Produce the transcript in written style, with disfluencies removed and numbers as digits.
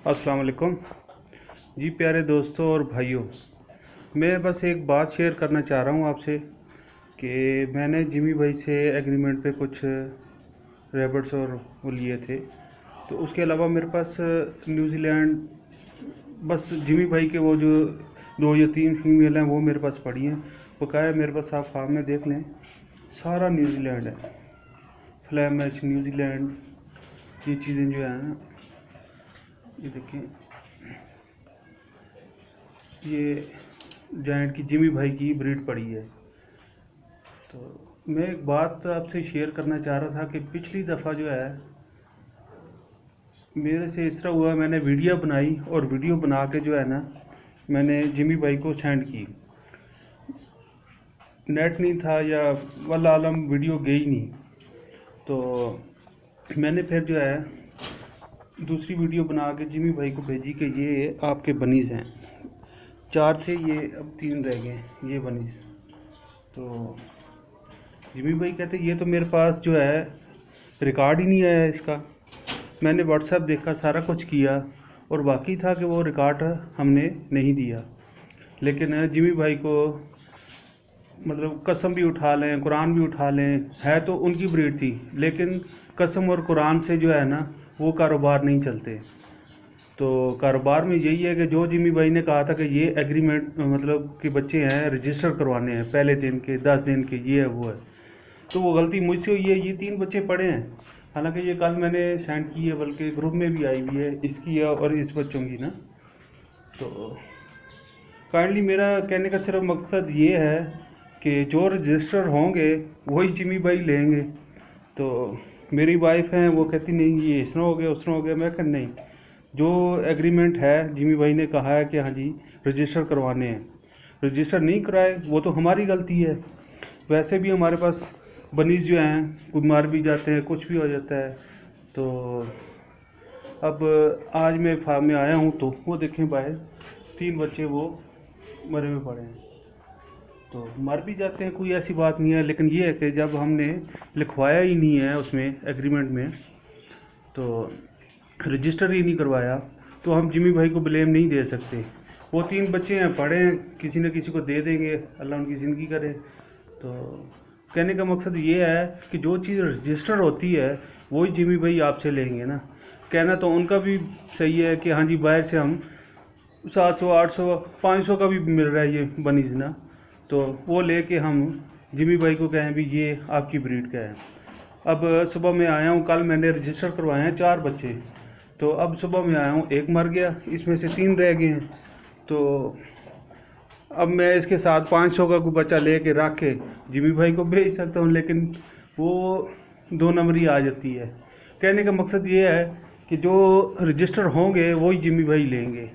अस्सलाम वालेकुम जी प्यारे दोस्तों और भाइयों। मैं बस एक बात शेयर करना चाह रहा हूँ आपसे कि मैंने जिमी भाई से एग्रीमेंट पे कुछ रैबिट्स और वो लिए थे। तो उसके अलावा मेरे पास न्यूजीलैंड बस जिमी भाई के वो जो 2 या 3 फीमेल हैं वो मेरे पास पड़ी हैं। बकाया मेरे पास आप फार्म में देख लें, सारा न्यूजीलैंड है। फ्लैमिश न्यूजीलैंड, ये चीज़ें जो है ना, ये देखें, ये जायंट की जिमी भाई की ब्रीड पड़ी है। तो मैं एक बात आपसे शेयर करना चाह रहा था कि पिछली दफ़ा जो है मेरे से इस तरह हुआ, मैंने वीडियो बनाई और वीडियो बना के जो है ना मैंने जिमी भाई को सेंड की। नेट नहीं था या वल्लाह आलम वीडियो गई नहीं, तो मैंने फिर जो है दूसरी वीडियो बना के जिमी भाई को भेजी कि ये आपके बनीज़ हैं। 4 थे, ये अब 3 रह गए, ये बनीज़। तो जिमी भाई कहते ये तो मेरे पास जो है रिकॉर्ड ही नहीं आया इसका। मैंने व्हाट्सएप देखा, सारा कुछ किया और बाकी था कि वो रिकॉर्ड हमने नहीं दिया। लेकिन जिमी भाई को मतलब कसम भी उठा लें, कुरान भी उठा लें, है तो उनकी ब्रीड थी, लेकिन कसम और कुरान से जो है ना वो कारोबार नहीं चलते। तो कारोबार में यही है कि जो जिमी भाई ने कहा था कि ये एग्रीमेंट मतलब कि बच्चे हैं रजिस्टर करवाने हैं पहले दिन के 10 दिन के, ये है वो है, तो वो गलती मुझसे हुई है। ये 3 बच्चे पड़े हैं, हालांकि ये कल मैंने सेंड की है, बल्कि ग्रुप में भी आई हुई है इसकी है और इस बच्चों की ना। तो काइंडली मेरा कहने का सिर्फ मकसद ये है कि जो रजिस्टर होंगे वही जिमी भाई लेंगे। तो मेरी वाइफ हैं, वो कहती नहीं ये इस तरह हो गया उस तरह हो गया। मैं कहा नहीं, जो एग्रीमेंट है जिमी भाई ने कहा है कि हाँ जी रजिस्टर करवाने हैं, रजिस्टर नहीं कराए वो तो हमारी गलती है। वैसे भी हमारे पास बनीज जो हैं वो मार भी जाते हैं, कुछ भी हो जाता है। तो अब आज मैं फार्म में आया हूँ तो वो देखें बाहर 3 बच्चे वो मरे हुए पड़े हैं। तो मर भी जाते हैं, कोई ऐसी बात नहीं है, लेकिन ये है कि जब हमने लिखवाया ही नहीं है उसमें एग्रीमेंट में, तो रजिस्टर ही नहीं करवाया, तो हम जिमी भाई को ब्लेम नहीं दे सकते। वो 3 बच्चे हैं पढ़े हैं, किसी न किसी को दे देंगे, अल्लाह उनकी ज़िंदगी करे। तो कहने का मकसद ये है कि जो चीज़ रजिस्टर होती है वही जिमी भाई आपसे लेंगे ना। कहना तो उनका भी सही है कि हाँ जी बाहर से हम 700 800 500 का भी मिल रहा है ये बनीज ना, तो वो लेके हम जिमी भाई को कहें भी ये आपकी ब्रीड का है। अब सुबह में आया हूँ, कल मैंने रजिस्टर करवाए हैं 4 बच्चे, तो अब सुबह में आया हूँ 1 मर गया, इसमें से 3 रह गए हैं। तो अब मैं इसके साथ 500 का कोई बच्चा ले के रख के जिमी भाई को भेज सकता हूँ, लेकिन वो 2 नंबरी आ जाती है। कहने का मकसद ये है कि जो रजिस्टर होंगे वही जिमी भाई लेंगे।